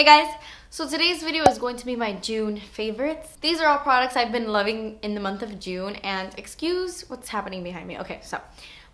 Hey guys, so today's video is going to be my June favorites. These are all products I've been loving in the month of June, and excuse what's happening behind me. Okay, so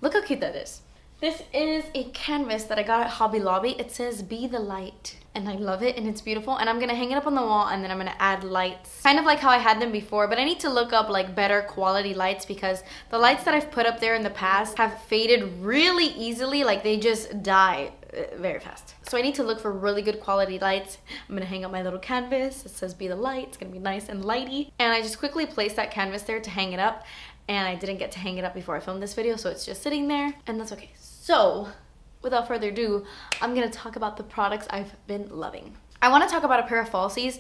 look how cute that is. This is a canvas that I got at Hobby Lobby. It says "Be the Light," and I love it, and it's beautiful. And I'm gonna hang it up on the wall, and then I'm gonna add lights, kind of like how I had them before. But I need to look up like better quality lights because the lights that I've put up there in the past have faded really easily. Like they just die very fast. So I need to look for really good quality lights. I'm gonna hang up my little canvas. It says "Be the Light." It's gonna be nice and lighty. And I just quickly placed that canvas there to hang it up. And I didn't get to hang it up before I filmed this video, so it's just sitting there, and that's okay. So, without further ado, I'm gonna talk about the products I've been loving. I wanna talk about a pair of falsies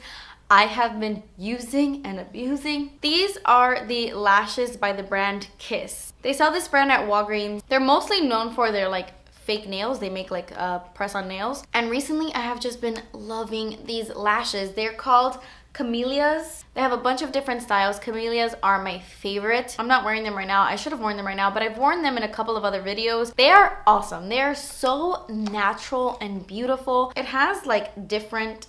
I have been using and abusing. These are the lashes by the brand Kiss. They sell this brand at Walgreens. They're mostly known for their like fake nails. They make like press-on nails. And recently I have just been loving these lashes. They're called Camellias. They have a bunch of different styles. Camellias are my favorite. I'm not wearing them right now. I should have worn them right now, but I've worn them in a couple of other videos. They are awesome. They are so natural and beautiful. It has like different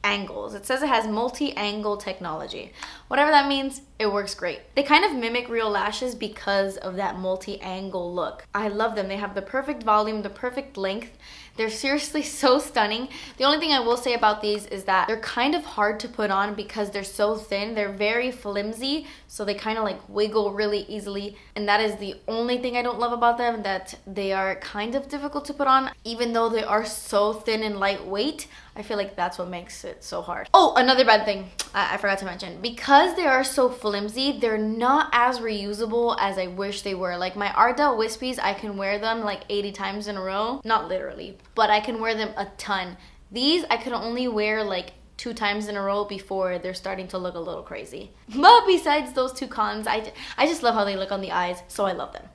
angles. It says it has multi-angle technology. Whatever that means, it works great. They kind of mimic real lashes because of that multi-angle look. I love them. They have the perfect volume, the perfect length. They're seriously so stunning. The only thing I will say about these is that they're kind of hard to put on because they're so thin. They're very flimsy, so they kind of like wiggle really easily. And that is the only thing I don't love about them, that they are kind of difficult to put on. Even though they are so thin and lightweight, I feel like that's what makes it so hard. Oh, another bad thing I forgot to mention. Because they are so flimsy, they're not as reusable as I wish they were. Like my Ardel Wispies, I can wear them like 80 times in a row. Not literally, but I can wear them a ton. These I can only wear like 2 times in a row before they're starting to look a little crazy. But besides those 2 cons, I just love how they look on the eyes, so I love them.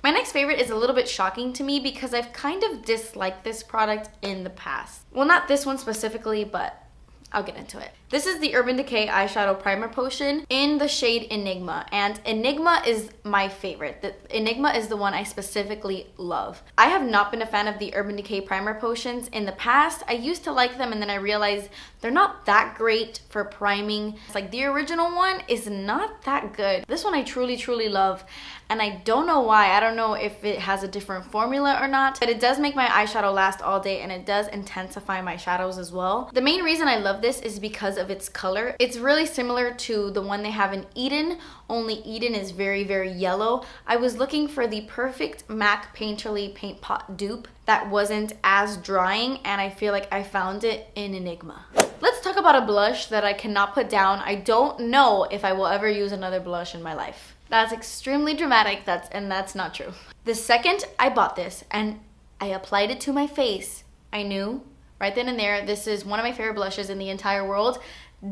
My next favorite is a little bit shocking to me because I've kind of disliked this product in the past. Well, not this one specifically, but I'll get into it. This is the Urban Decay Eyeshadow Primer Potion in the shade Enigma. And Enigma is my favorite. The Enigma is the one I specifically love. I have not been a fan of the Urban Decay Primer Potions in the past. I used to like them and then I realized they're not that great for priming. It's like the original one is not that good. This one I truly, truly love. And I don't know why. I don't know if it has a different formula or not, but it does make my eyeshadow last all day and it does intensify my shadows as well. The main reason I love this is because of its color. It's really similar to the one they have in Eden, only Eden is very, very yellow. I was looking for the perfect MAC Painterly Paint Pot dupe that wasn't as drying, and I feel like I found it in Enigma. Let's talk about a blush that I cannot put down. I don't know if I will ever use another blush in my life. That's extremely dramatic, and that's not true. The second I bought this and I applied it to my face, I knew right then and there, this is one of my favorite blushes in the entire world.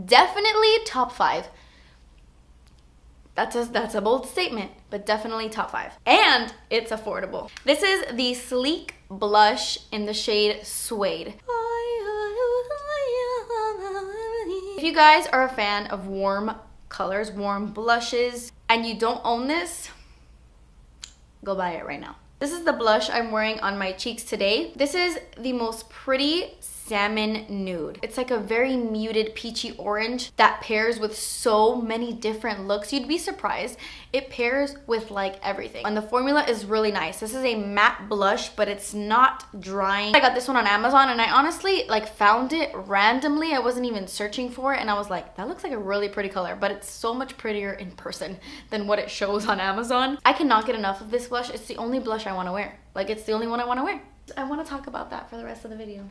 Definitely top 5. That's a bold statement, but definitely top 5. And it's affordable. This is the Sleek Blush in the shade Suede. If you guys are a fan of warm colors, warm blushes, and you don't own this, go buy it right now. This is the blush I'm wearing on my cheeks today. This is the most pretty salmon nude. It's like a very muted peachy orange that pairs with so many different looks. You'd be surprised. It pairs with like everything. And the formula is really nice. This is a matte blush, but it's not drying. I got this one on Amazon and I honestly like found it randomly. I wasn't even searching for it and I was like, that looks like a really pretty color, but it's so much prettier in person than what it shows on Amazon. I cannot get enough of this blush. It's the only blush I want to wear. Like it's the only one I want to wear. I want to talk about that for the rest of the video.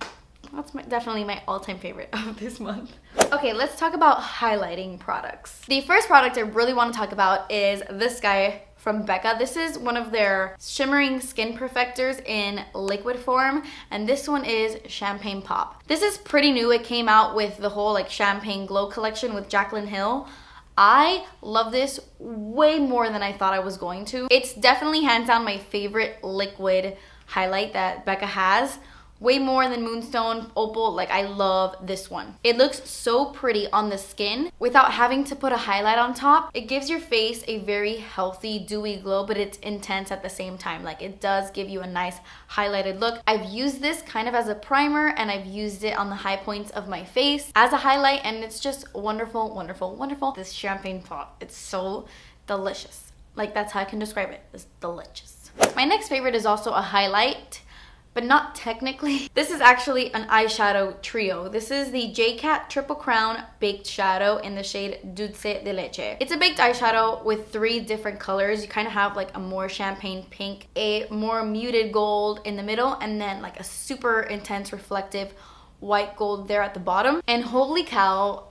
That's definitely my all-time favorite of this month. Okay, let's talk about highlighting products. The first product I really want to talk about is this guy from Becca. This is one of their shimmering skin perfectors in liquid form, and this one is Champagne Pop. This is pretty new. It came out with the whole like Champagne Glow collection with Jaclyn Hill. I love this way more than I thought I was going to. It's definitely hands down my favorite liquid highlight that Becca has. Way more than Moonstone, Opal. Like, I love this one. It looks so pretty on the skin without having to put a highlight on top. It gives your face a very healthy, dewy glow, but it's intense at the same time. Like, it does give you a nice highlighted look. I've used this kind of as a primer, and I've used it on the high points of my face as a highlight, and it's just wonderful, wonderful, wonderful. This champagne pot, it's so delicious. Like, that's how I can describe it. It's delicious. My next favorite is also a highlight, but not technically. This is actually an eyeshadow trio. This is the JCat Triple Crown Baked Shadow in the shade Dulce de Leche. It's a baked eyeshadow with 3 different colors. You kind of have like a more champagne pink, a more muted gold in the middle, and then like a super intense reflective white gold there at the bottom. And holy cow,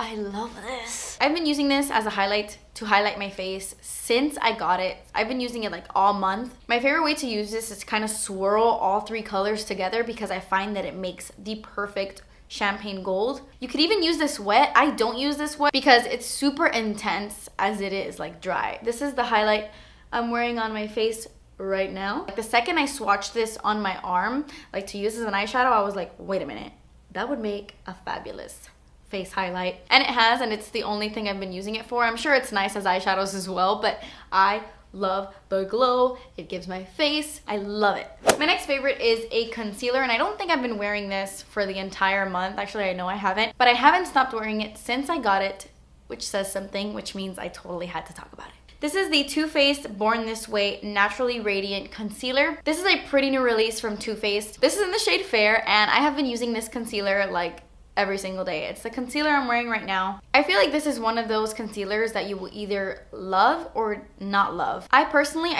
I love this. I've been using this as a highlight to highlight my face since I got it. I've been using it like all month. My favorite way to use this is to kind of swirl all 3 colors together because I find that it makes the perfect champagne gold. You could even use this wet. I don't use this wet because it's super intense as it is like dry. This is the highlight I'm wearing on my face right now. Like, the second I swatched this on my arm, like to use as an eyeshadow, I was like, wait a minute, that would make a fabulous face highlight. And it has, and it's the only thing I've been using it for. I'm sure it's nice as eyeshadows as well, but I love the glow it gives my face. I love it. My next favorite is a concealer, and I don't think I've been wearing this for the entire month. Actually, I know I haven't, but I haven't stopped wearing it since I got it, which says something, which means I totally had to talk about it. This is the Too Faced Born This Way Naturally Radiant Concealer. This is a pretty new release from Too Faced. This is in the shade Fair, and I have been using this concealer like every single day. It's the concealer I'm wearing right now. I feel like this is one of those concealers that you will either love or not love. I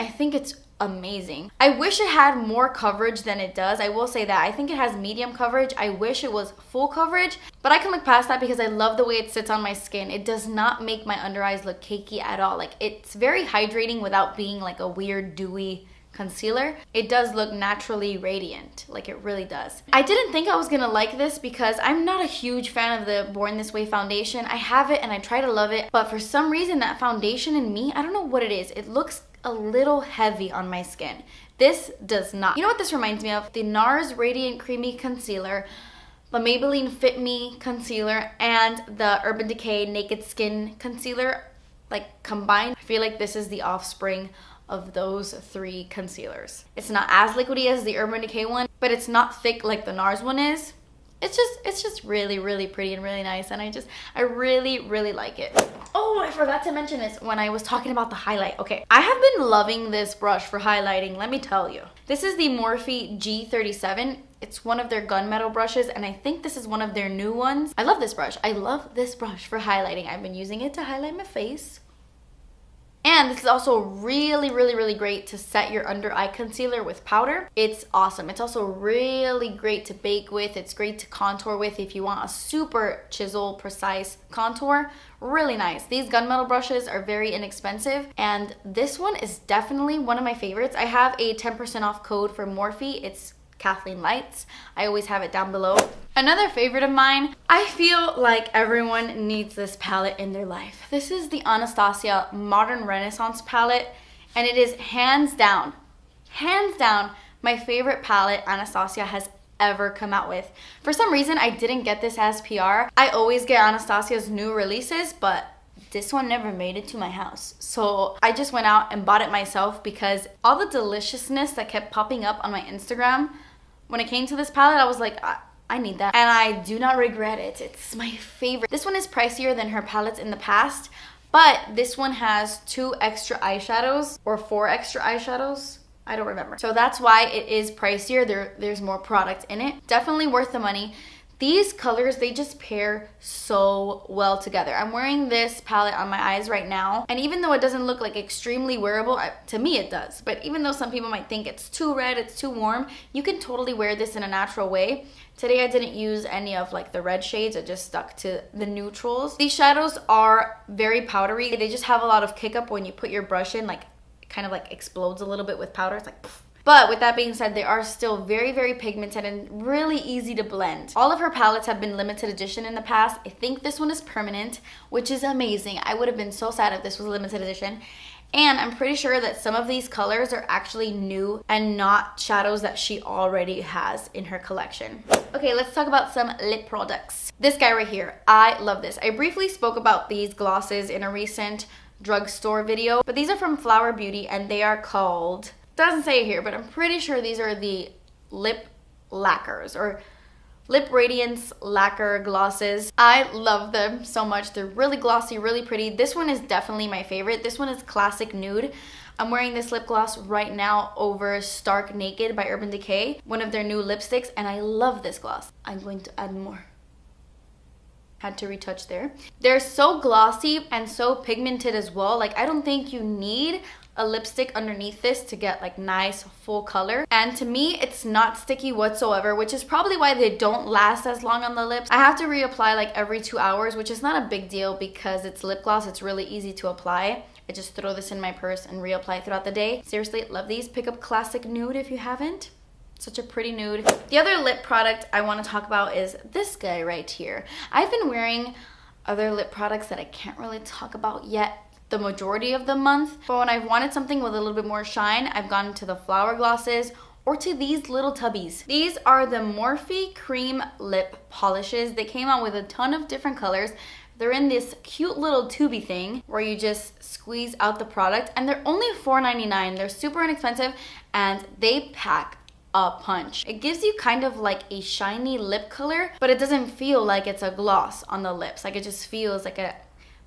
think it's amazing. I wish it had more coverage than it does. I will say that. I think it has medium coverage. I wish it was full coverage, but I can look past that because I love the way it sits on my skin. It does not make my under eyes look cakey at all. Like, it's very hydrating without being like a weird dewy concealer. It does look naturally radiant, like it really does. I didn't think I was gonna like this because I'm not a huge fan of the Born This Way foundation. I have it and I try to love it, but for some reason that foundation in me, I don't know what it is. It looks a little heavy on my skin. This does not. You know what this reminds me of? The NARS Radiant Creamy Concealer, the Maybelline Fit Me Concealer, and the Urban Decay Naked Skin Concealer, like combined. I feel like this is the offspring of those 3 concealers. It's not as liquidy as the Urban Decay one, but it's not thick like the NARS one is. It's just really, really pretty and really nice, and I really, really like it. Oh, I forgot to mention this when I was talking about the highlight. Okay, I have been loving this brush for highlighting, let me tell you. This is the Morphe G37. It's one of their gunmetal brushes, and I think this is one of their new ones. I love this brush. I love this brush for highlighting. I've been using it to highlight my face. And this is also really, really, really great to set your under eye concealer with powder. It's awesome. It's also really great to bake with. It's great to contour with if you want a super chisel, precise contour. Really nice. These gunmetal brushes are very inexpensive, and this one is definitely one of my favorites. I have a 10% off code for Morphe. It's KathleenLights. I always have it down below. Another favorite of mine, I feel like everyone needs this palette in their life. This is the Anastasia Modern Renaissance palette, and it is hands down, my favorite palette Anastasia has ever come out with. For some reason, I didn't get this as PR. I always get Anastasia's new releases, but this one never made it to my house. So I just went out and bought it myself because all the deliciousness that kept popping up on my Instagram, when it came to this palette, I was like, I need that. And I do not regret it. It's my favorite. This one is pricier than her palettes in the past, but this one has 2 extra eyeshadows or 4 extra eyeshadows. I don't remember. So that's why it is pricier. There's more product in it. Definitely worth the money. These colors, they just pair so well together. I'm wearing this palette on my eyes right now, and even though it doesn't look like extremely wearable, to me it does, but even though some people might think it's too red, it's too warm, you can totally wear this in a natural way. Today I didn't use any of like the red shades, I just stuck to the neutrals. These shadows are very powdery. They just have a lot of kick up when you put your brush in, like it kind of like explodes a little bit with powder. It's like poof. But with that being said, they are still very, very pigmented and really easy to blend. All of her palettes have been limited edition in the past. I think this one is permanent, which is amazing. I would have been so sad if this was limited edition. And I'm pretty sure that some of these colors are actually new and not shadows that she already has in her collection. Okay, let's talk about some lip products. This guy right here, I love this. I briefly spoke about these glosses in a recent drugstore video, but these are from Flower Beauty and they are called, doesn't say it here, but I'm pretty sure these are the lip lacquers or lip radiance lacquer glosses. I love them so much. They're really glossy, really pretty. This one is definitely my favorite. This one is Classic Nude. I'm wearing this lip gloss right now over Stark Naked by Urban Decay, one of their new lipsticks, and I love this gloss. I'm going to add more. Had to retouch there. They're so glossy and so pigmented as well. Like, I don't think you need a lipstick underneath this to get like nice full color. And to me, it's not sticky whatsoever, which is probably why they don't last as long on the lips. I have to reapply like every 2 hours, which is not a big deal because it's lip gloss. It's really easy to apply. I just throw this in my purse and reapply throughout the day. Seriously, love these. Pick up Classic Nude if you haven't. Such a pretty nude. The other lip product I want to talk about is this guy right here. I've been wearing other lip products that I can't really talk about yet the majority of the month, but when I've wanted something with a little bit more shine, I've gone to the flower glosses or to these little tubbies. These are the Morphe Cream Lip Polishes. They came out with a ton of different colors. They're in this cute little tubey thing where you just squeeze out the product, and they're only $4.99. They're super inexpensive and they pack a punch. It gives you kind of like a shiny lip color, but it doesn't feel like it's a gloss on the lips. Like, it just feels like a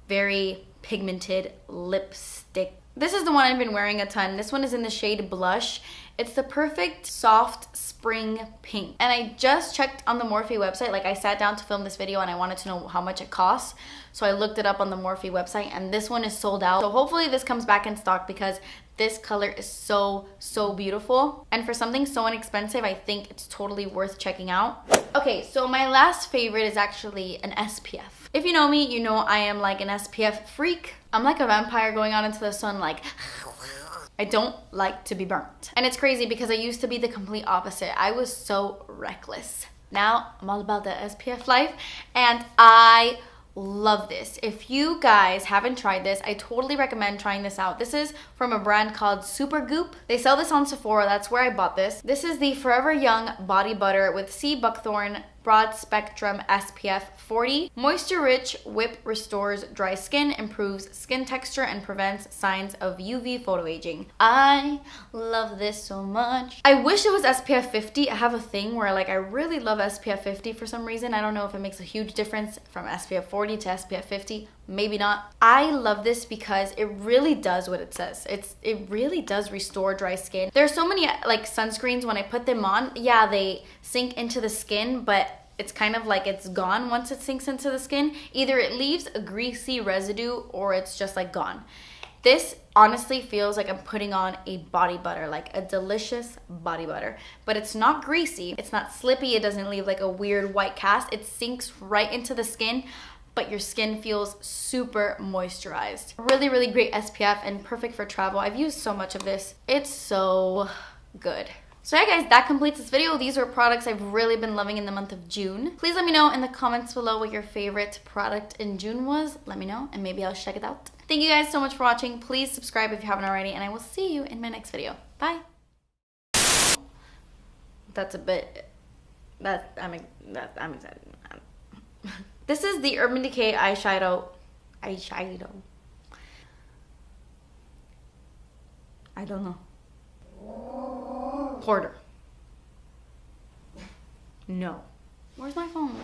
very pigmented lipstick. This is the one I've been wearing a ton. This one is in the shade Blush. It's the perfect soft spring pink. And I just checked on the Morphe website. Like, I sat down to film this video and I wanted to know how much it costs. So I looked it up on the Morphe website and this one is sold out. So hopefully this comes back in stock because this color is so beautiful. And for something so inexpensive, I think it's totally worth checking out. Okay, so my last favorite is actually an SPF. If you know me, you know I am like an SPF freak. I'm like a vampire going out into the sun like... I don't like to be burnt. And it's crazy because I used to be the complete opposite. I was so reckless. Now I'm all about the SPF life and I love this. If you guys haven't tried this, I totally recommend trying this out. This is from a brand called Supergoop. They sell this on Sephora. That's where I bought this. This is the Forever Young Body Butter with Sea Buckthorn Broad Spectrum SPF 40. Moisture rich whip restores dry skin, improves skin texture, and prevents signs of UV photoaging. I love this so much. I wish it was SPF 50. I have a thing where like I really love SPF 50 for some reason. I don't know if it makes a huge difference from SPF 40 to SPF 50. Maybe not. I love this because it really does what it says. It really does restore dry skin. There's so many like sunscreens when I put them on, yeah, they sink into the skin, but it's kind of like it's gone once it sinks into the skin. Either it leaves a greasy residue or it's just like gone. This honestly feels like I'm putting on a body butter, like a delicious body butter. But it's not greasy, it's not slippy, it doesn't leave like a weird white cast. It sinks right into the skin, but your skin feels super moisturized. Really great SPF and perfect for travel. I've used so much of this. It's so good. So yeah guys, that completes this video. These are products I've really been loving in the month of June. Please let me know in the comments below what your favorite product in June was. Let me know and maybe I'll check it out. Thank you guys so much for watching. Please subscribe if you haven't already and I will see you in my next video. Bye. That's a bit, I'm excited. This is the Urban Decay eyeshadow. I don't know. Porter. No. Where's my phone?